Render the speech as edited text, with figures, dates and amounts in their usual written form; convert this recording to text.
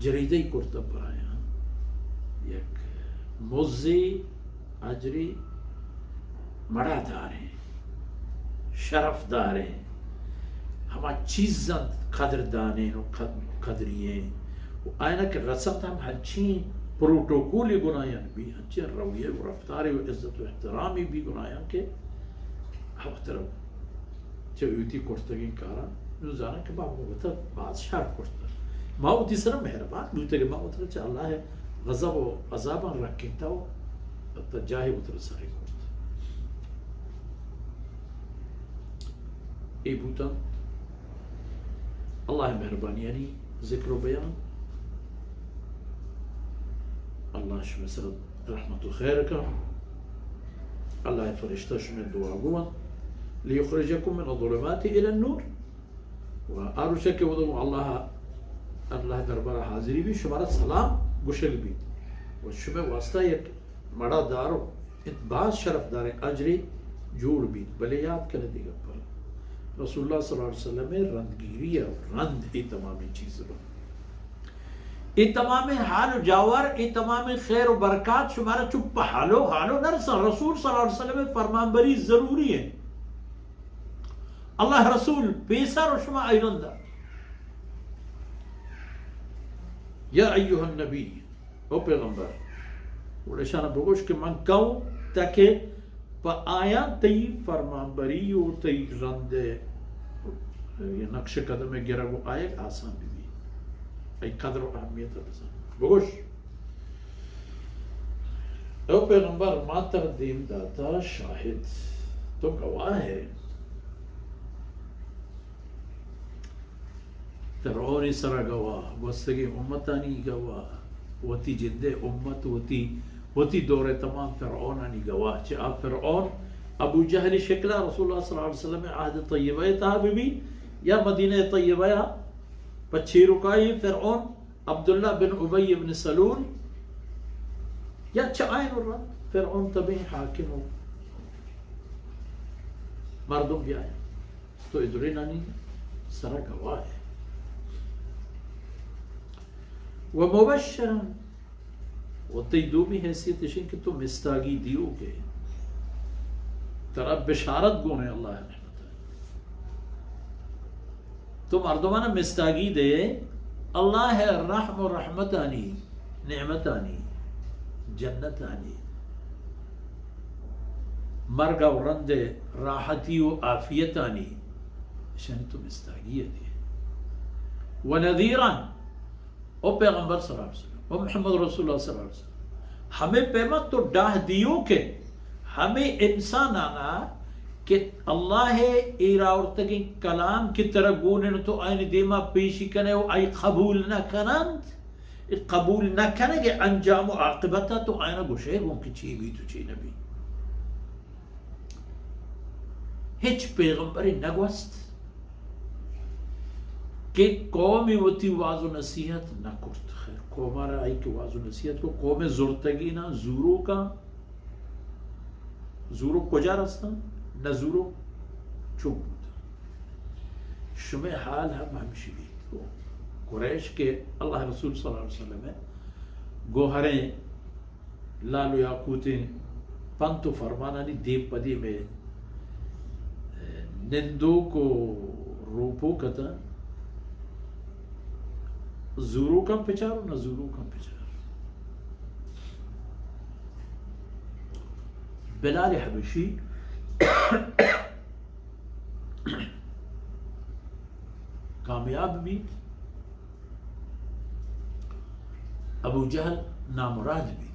جریدەی کورتە برایان یەک مۆزی ئاجری مەرادارێ شەرەفدارێ هەما چیزەن قەدردانێن و قەدریێن و ئاینەکە ڕەسەت هەم هەرچین پروتۆکۆلی گونایان بی هەرچین ڕەویە و ڕەفتاری و عزت و احترامی بی گونایان کە هەوترە چەویوتی کورتەگین کارە نوزانە کە باوەتە باز شار کورتە ماوەتی سرە مهرەبان بوتەگە ماوەترە چە ئەڵڵاهێ غەزەب و عەزابان ڕەکێتەوە حتى جاهي وترساري كورت اي بوتا الله مهربان يعني ذكر وبيان الله شو مسألة رحمة خيرك الله يفرشتش من دعاء ليخرجكم من الظلمات إلى النور وأرشك وضو الله دربارة حاضري بي شمارة سلام قشل بي وشمه واسطة مڑا دارو بعض شرف دار اجری جوڑ بھی بلے یاد کرنے دیگا پر رسول اللہ صلی اللہ علیہ وسلم میں رندگیری ہے رند ای تمامی چیز رو ای تمامی حال و جاور ای تمامی خیر و برکات شمارا چپ حالو نرسا رسول صلی اللہ علیہ وسلم میں فرمان بری ضروری ہے اللہ رسول پیسر و شما ایرندہ یا ایوہ النبی او پیغمبر ولشان بگوش کہ من کہوں تاکہ پا آیا تی فرمانبری و تی رند یہ نقش قدم گرہ وہ آئے آسان بھی ای قدر و اہمیت رسان بگوش او پیغمبر ما تقدیم داتا شاہد تو گواہ ہے فرعونی سرا گواہ گوستگی امتانی گواہ وتی جندے امت وتی دور تمام فرعونانی گواہ چھ آپ فرعون ابو جہل شکلہ رسول اللہ صلی اللہ علیہ وسلم عہد طیبہ تابی بھی یا مدینہ طیبہ پچھی رکائی فرعون عبداللہ بن عبی بن سلول یا چائن الرد فرعون تبین حاکم ہو مردم بھی آئے تو ادرینانی سرا گواہ ہے ومبشرا وتیدو بھی حیثیت اشین کہ تو مستاگی دیو گے ترا بشارت گونے اللہ رحمت ہے تو مردمانہ مستاگی دے اللہ ہے رحم و رحمتانی نعمتانی جنتانی مرگا و رند راحتی و عافیتانی اشانی تو مستاگی دے ونذیران او پیغمبر صلی اللہ علیہ وسلم او محمد رسول اللہ صلی اللہ علیہ وسلم ہمیں پیمت تو ڈاہ دیو کہ ہمیں انسان آنا کہ اللہ ایراورتگی کلام کی طرح گونن تو آئین دیما پیشی کنے و آئی قبول نہ کنند قبول نہ کنے گے انجام و عاقبتا تو آئین گوشے گون کی چی بھی تو چی نبی ہچ پیغمبری نگوست کہ قومی وتی واض و نصیحت نہ کرت خیر قوم آرہا آئی کہ واض و نصیحت کو قوم زورتگی نہ زورو کا زورو کجا رستا نہ زورو چوب بودا شمع حال ہم ہمشی بھی قریش کے اللہ رسول صلی اللہ علیہ وسلم ہے گوہریں لالو یاقوتیں پنتو فرمانا نہیں دیپ پدی میں نندو کو روپو کتا زورو کم پچارو نہ زورو کم پچارو بلال حبشی کامیاب بھی ابو جہل نامراد بھی